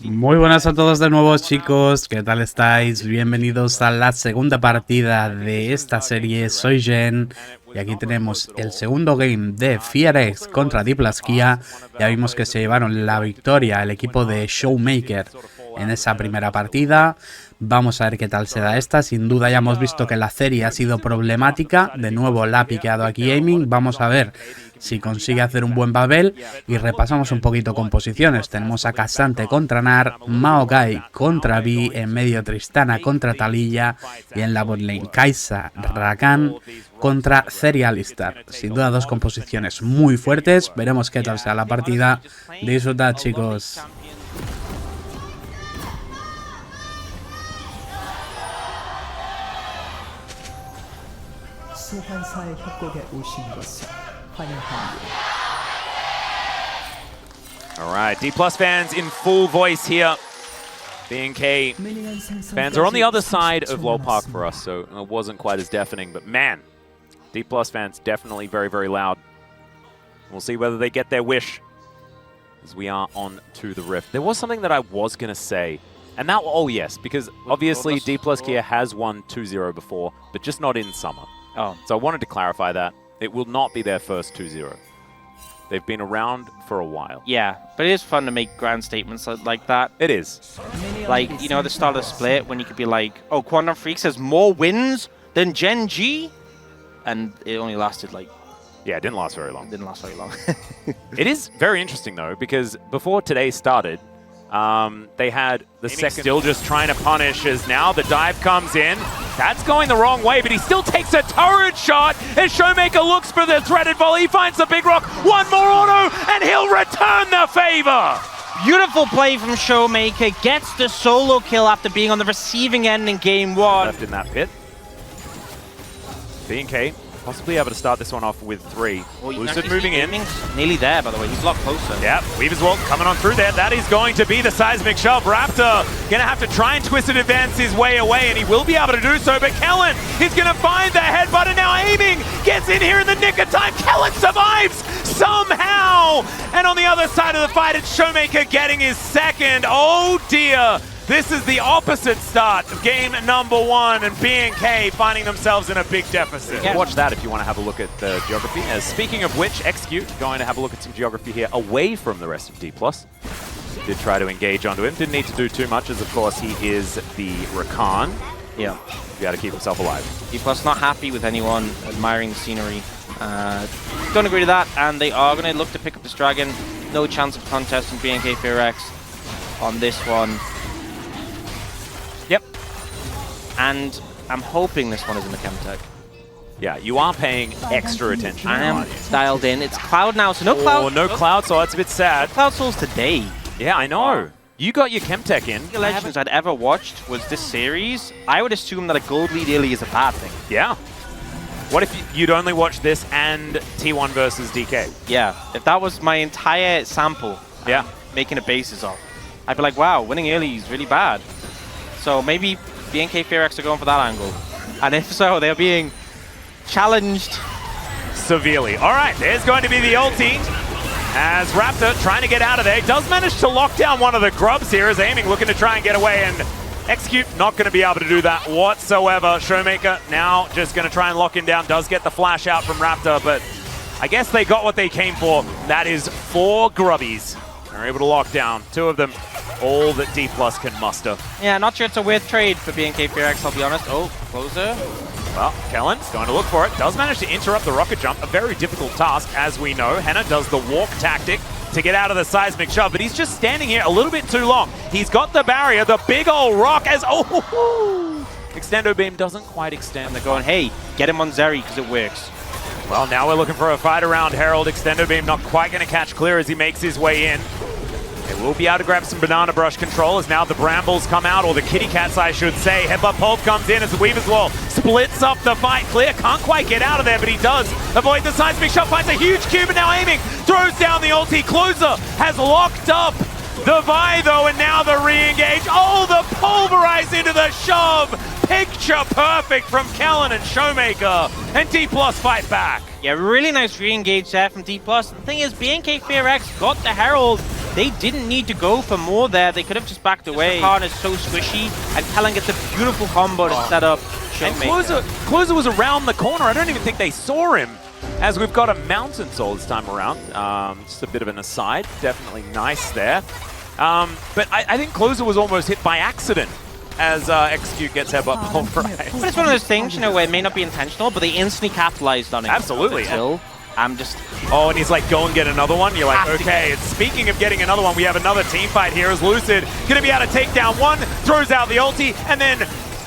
Muy buenas a todos de nuevo, chicos, ¿qué tal estáis? Bienvenidos a la segunda partida de esta serie. Soy Jen y aquí tenemos el segundo game de FEARX contra DPLUS. Ya vimos que se llevaron la victoria el equipo de Showmaker en esa primera partida. Vamos a ver qué tal se da esta. Sin duda ya hemos visto que la serie ha sido problemática. De nuevo la ha piqueado aquí Aiming. Vamos a ver si consigue hacer un buen papel. Y repasamos un poquito composiciones. Tenemos a Casante contra Nar, Maokai contra Vi, en medio Tristana contra Taliyah y en la botlane Kaisa, Rakan contra Serialistar. Sin duda dos composiciones muy fuertes. Veremos qué tal sea la partida. Disfrutad, chicos. All right, DPLUS fans in full voice here. BNK fans are on the other side of Lol Park for us, so it wasn't quite as deafening. But man, DPLUS fans definitely very, very loud. We'll see whether they get their wish as we are on to the Rift. There was something that I was going to say. And that, oh yes, because obviously DPLUS Kia has won 2-0 before, but just not in summer. Oh. So I wanted to clarify that. It will not be their first 2-0. They've been around for a while. Yeah, but it is fun to make grand statements like that. It is. Like, you know, at the start of the split, when you could be like, oh, Quantum Freaks has more wins than Gen G? And it only lasted like... Yeah, it didn't last very long. It didn't last very long. It is very interesting, though, because before today started, they had the Sec still just trying to punish as now the dive comes in. That's going the wrong way, but he still takes a turret shot as Showmaker looks for the threaded volley. He finds the big rock, one more auto, and he'll return the favor. Beautiful play from Showmaker, gets the solo kill after being on the receiving end in game one. Left in that pit. BNK possibly able to start this one off with 3. Lucid moving in. Nearly there, by the way. He's a lot closer. Yeah, Weaver's Wall coming on through there. That is going to be the seismic shove. Raptor going to have to try and twist and advance his way away, and he will be able to do so. But Kellen is going to find the headbutt, and now Aiming gets in here in the nick of time. Kellen survives somehow. And on the other side of the fight, it's Showmaker getting his second. Oh dear. This is the opposite start of game number 1, and BNK finding themselves in a big deficit. Yeah. Watch that if you want to have a look at the geography. Speaking of which, Execute going to have a look at some geography here away from the rest of DPLUS. Did try to engage onto him. Didn't need to do too much, as of course he is the Rakan. Yeah. He had to keep himself alive. DPLUS not happy with anyone admiring the scenery. Don't agree to that, and they are going to look to pick up this dragon. No chance of contest from BNK FEARX on this one. Yep. And I'm hoping this one is in the Chemtech. Yeah, you are paying extra attention. I am dialed in. It's Cloud now, so no Cloud. Oh, no Cloud, so that's a bit sad. No Cloud Souls today. Yeah, I know. You got your Chemtech in. The Legends I'd ever watched was this series. I would assume that a gold lead early is a bad thing. Yeah. What if you'd only watch this and T1 versus DK? Yeah, if that was my entire sample, yeah, making a basis of, I'd be like, wow, winning early is really bad. So maybe BNK FEARX are going for that angle. And if so, they're being challenged severely. All right, there's going to be the ulti as Raptor trying to get out of there. Does manage to lock down one of the grubs here as Aiming looking to try and get away, and Execute not going to be able to do that whatsoever. Showmaker now just going to try and lock him down. Does get the flash out from Raptor, but I guess they got what they came for. That is 4 grubbies. They're able to lock down 2 of them. All that DPLUS can muster. Yeah, not sure it's a weird trade for BNK FEARX, I'll be honest. Oh, closer. Well, Kellen's going to look for it. Does manage to interrupt the rocket jump. A very difficult task, as we know. Henna does the walk tactic to get out of the seismic shove, but he's just standing here a little bit too long. He's got the barrier, the big old rock as... Oh! Extendo Beam doesn't quite extend. And they're going, hey, get him on Zeri because it works. Well, now we're looking for a fight around Herald. Extendo Beam not quite going to catch clear as he makes his way in. They will be able to grab some Banana Brush control as now the Brambles come out, or the Kitty Cats, I should say. Headbutt Pulp comes in as the Weaver's Wall splits up the fight. Clear can't quite get out of there, but he does avoid the seismic shot, finds a huge cube, and now Aiming throws down the ulti. Closer has locked up the Vi, though, and now the re-engage. Oh, the pulverize into the shove. Picture perfect from Kellen and Showmaker, and DPLUS fight back. Yeah, really nice re-engage there from DPLUS. The thing is, BNK FEARX got the Herald They didn't need to go for more there. They could have just backed away. Rakan is so squishy, and Kellen gets a beautiful combo to set up And Showmaker. Closer was around the corner. I don't even think they saw him, as we've got a Mountain Soul this time around. Just a bit of an aside. Definitely nice there. But I think Closer was almost hit by accident as Execute gets headbutt pulverized. But it's one of those things, you know, where it may not be intentional, but they instantly capitalized on it. Absolutely. Until I'm just... Oh, and he's like, go and get another one? You're like, okay. And speaking of getting another one, we have another team fight here as Lucid going to be able to take down one, throws out the ulti, and then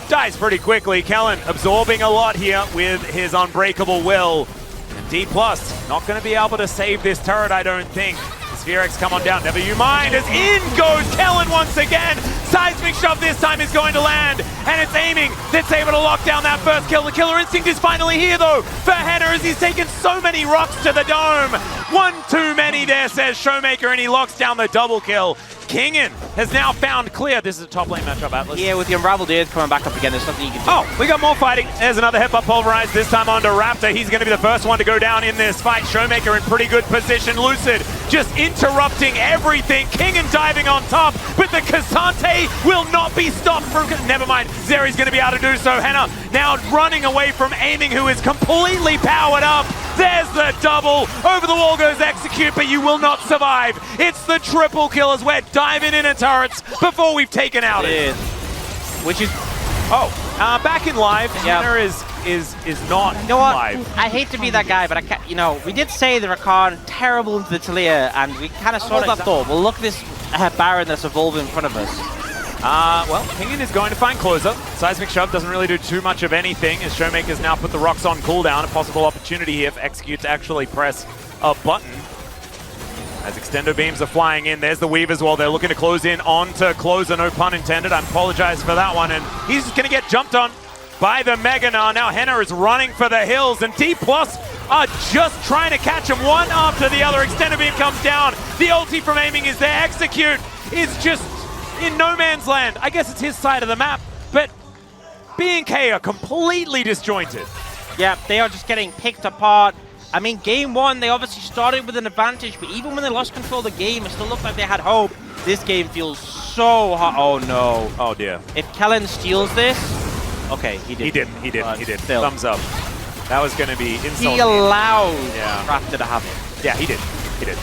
dies pretty quickly. Kellen absorbing a lot here with his unbreakable will. And DPLUS not going to be able to save this turret, I don't think. FEARX come on down, never you mind, as in goes Kellen once again. Seismic shove this time is going to land, and it's aiming that's able to lock down that first kill. The killer instinct is finally here though for Henner, as he's taken so many rocks to the dome. One too many there, says Showmaker, and he locks down the double kill. Kingen has now found clear. This is a top lane matchup, Atlas. Yeah, with the Unraveled Earth coming back up again, there's nothing you can do. Oh, we got more fighting. There's another headbutt pulverized, this time onto Raptor. He's going to be the first one to go down in this fight. Showmaker in pretty good position. Lucid just interrupting everything. Kingen diving on top, but the K'Sante will not be stopped from... Never mind, Zeri's going to be able to do so. Henner now running away from Aiming, who is completely powered up. There's the double. Over the wall goes Execute, but you will not survive. It's the triple kill as we're diving into turrets before we've taken out it. Which is... back in live, Yeah. Henner is not You know what? live. I hate to be that guy, but I can't, you know, we did say the Rakan terrible into the Talia, and we kind of saw that thought. Well, look at this Baron that's evolving in front of us. Well, Kingen is going to find Closer. Seismic Shove doesn't really do too much of anything, as Showmaker's now put the rocks on cooldown. A possible opportunity here for Execute to actually press a button. As Extendo Beams are flying in, there's the Weave as well. They're looking to close in onto Closer, no pun intended. I apologize for that one. And he's going to get jumped on by the Mega Gnar. Now Henner is running for the hills, and DPLUS are just trying to catch him one after the other. Extendo Beam comes down. The ulti from Aiming is there. Execute is just in no man's land. I guess it's his side of the map, but B&K are completely disjointed. Yeah, they are just getting picked apart. I mean, game one, they obviously started with an advantage, but even when they lost control of the game, it still looked like they had hope. This game feels so hard. Oh, no. Oh, dear. If Kellen steals this... Okay, he did. He did. Still. Thumbs up. That was going to be insulting. He allowed Yeah. Raptor to have it. Yeah, he did.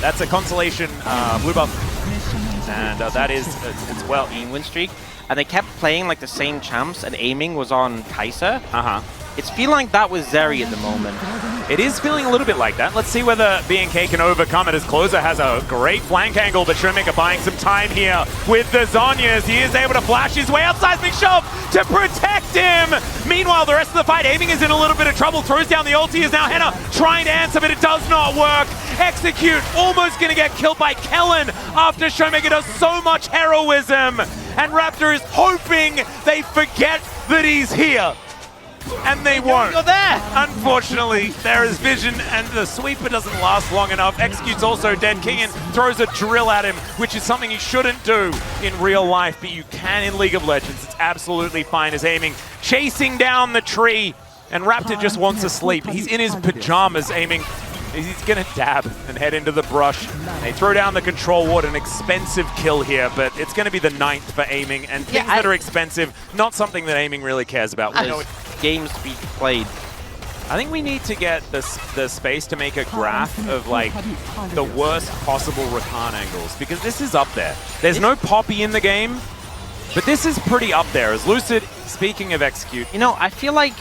That's a consolation blue buff. And that is, it's well. Win streak. And they kept playing like the same champs, and Aiming was on Kai'Sa. It's feeling like that with Zeri at the moment. It is feeling a little bit like that. Let's see whether B&K can overcome it, as Closer has a great flank angle, but Showmaker buying some time here with the Zhonya's. He is able to flash his way out. Seismic Shove to protect him. Meanwhile, the rest of the fight, Aiming is in a little bit of trouble. Throws down the ulti, is now Henner trying to answer, but it does not work. Execute almost going to get killed by Kellen after Showmaker does so much heroism. And Raptor is hoping they forget that he's here. And they won't. You're there! Unfortunately, there is vision, and the sweeper doesn't last long enough. Execute's also dead. Kingen throws a drill at him, which is something you shouldn't do in real life, but you can in League of Legends. It's absolutely fine as Aiming, chasing down the tree, and Raptor just wants to sleep. He's in his pajamas, Aiming. He's going to dab and head into the brush. They throw down the control ward, an expensive kill here, but it's going to be the 9th for Aiming, and things that are expensive, not something that Aiming really cares about. Games to be played. I think we need to get the space to make a graph of like the worst possible Rakan angles, because this is up there. There's no Poppy in the game, but this is pretty up there. As Lucid, speaking of Execute. You know, I feel like,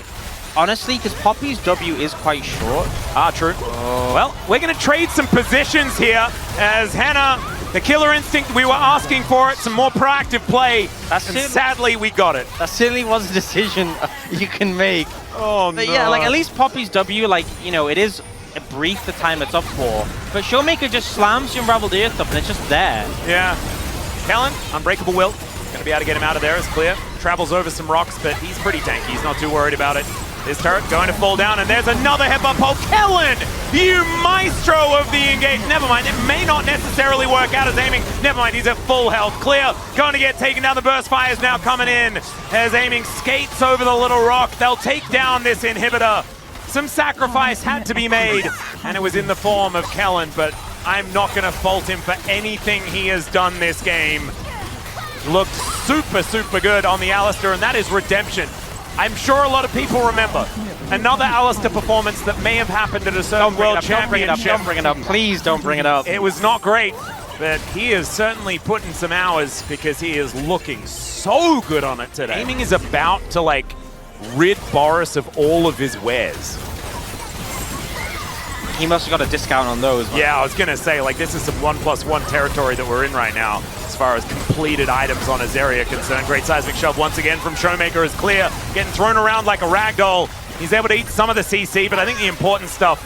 honestly, because Poppy's W is quite short. True. Well, we're going to trade some positions here as Henner, the killer instinct, we were asking for it, some more proactive play, and sadly we got it. That certainly was a decision you can make. Oh, but no. yeah, like at least Poppy's W, like, you know, it is a brief the time it's up for. But Showmaker just slams the Unraveled Earth up and it's just there. Yeah. Kellen, Unbreakable Will, going to be able to get him out of there, it's clear. Travels over some rocks, but he's pretty tanky, he's not too worried about it. This turret going to fall down, and there's another headbutt pole. Kellen, you maestro of the engage. Never mind, it may not necessarily work out as Aiming. Never mind, he's at full health. Clear, going to get taken down. The burst fire is now coming in as Aiming skates over the little rock. They'll take down this inhibitor. Some sacrifice had to be made, and it was in the form of Kellen, but I'm not going to fault him for anything he has done this game. Looked super, super good on the Alistair, and that is redemption. I'm sure a lot of people remember another Alistair performance that may have happened at a certain World Championship. Don't bring it up. Please don't bring it up. It was not great, but he is certainly putting some hours because he is looking so good on it today. Aiming is about to, like, rid Boris of all of his wares. He must have got a discount on those. Yeah, I was going to say, like, this is some 1+1 territory that we're in right now as far as completed items on his area concerned. Great seismic shove once again from Showmaker is clear. Getting thrown around like a ragdoll. He's able to eat some of the CC, but I think the important stuff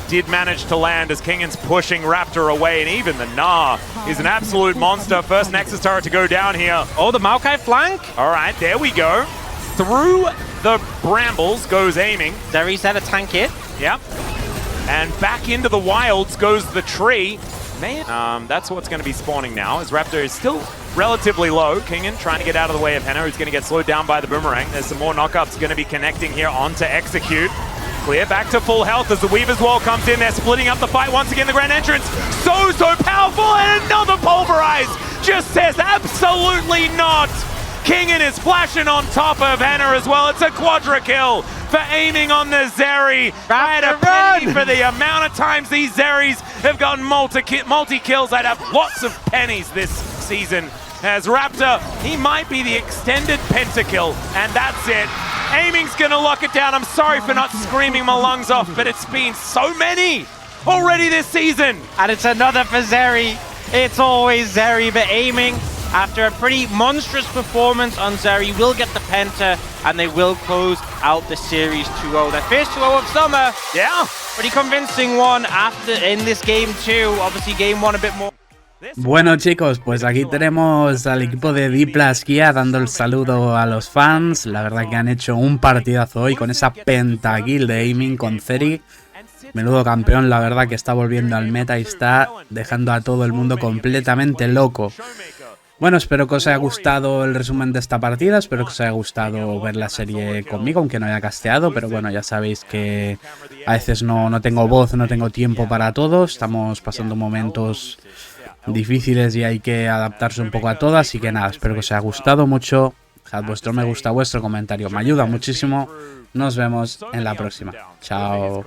did manage to land as Kingan's pushing Raptor away, and even the Nah is an absolute monster. First Nexus turret to go down here. Oh, the Maokai flank. All right, there we go. Through the brambles goes aiming. Zeri's there to tank it. Yep. And back into the wilds goes the tree. Man, that's what's going to be spawning now, as Raptor is still relatively low. Kingan trying to get out of the way of Henna, who's going to get slowed down by the boomerang. There's some more knockups going to be connecting here onto Execute. Clear back to full health as the Weaver's Wall comes in. They're splitting up the fight once again. The Grand Entrance, so powerful, and another Pulverize just says absolutely not. Kingan is flashing on top of Henna as well. It's a quadra kill for aiming on the Zeri. I had a penny for the amount of times these Zeris have gotten multi-kills. I'd have lots of pennies this season. As Raptor, he might be the extended pentakill, and that's it. Aiming's gonna lock it down. I'm sorry for not screaming my lungs off, but it's been so many already this season. And it's another for Zeri. It's always Zeri, but aiming, after a pretty monstrous performance on Zeri, will get the penta, and they will close out the series 2-0. Their first 2-0 of summer. Yeah. Pretty convincing one in this game too. Obviously game one a bit more. Bueno chicos, pues aquí tenemos al equipo de DPLUS dando el saludo a los fans. La verdad que han hecho un partidazo hoy con esa pentakill de aiming con Zeri. Menudo campeón, la verdad que está volviendo al meta y está dejando a todo el mundo completamente loco. Bueno, espero que os haya gustado el resumen de esta partida, espero que os haya gustado ver la serie conmigo, aunque no haya casteado, pero bueno, ya sabéis que a veces no tengo voz, no tengo tiempo para todo, estamos pasando momentos difíciles y hay que adaptarse un poco a todo, así que nada, espero que os haya gustado mucho, dejad vuestro me gusta, vuestro comentario, me ayuda muchísimo, nos vemos en la próxima, chao.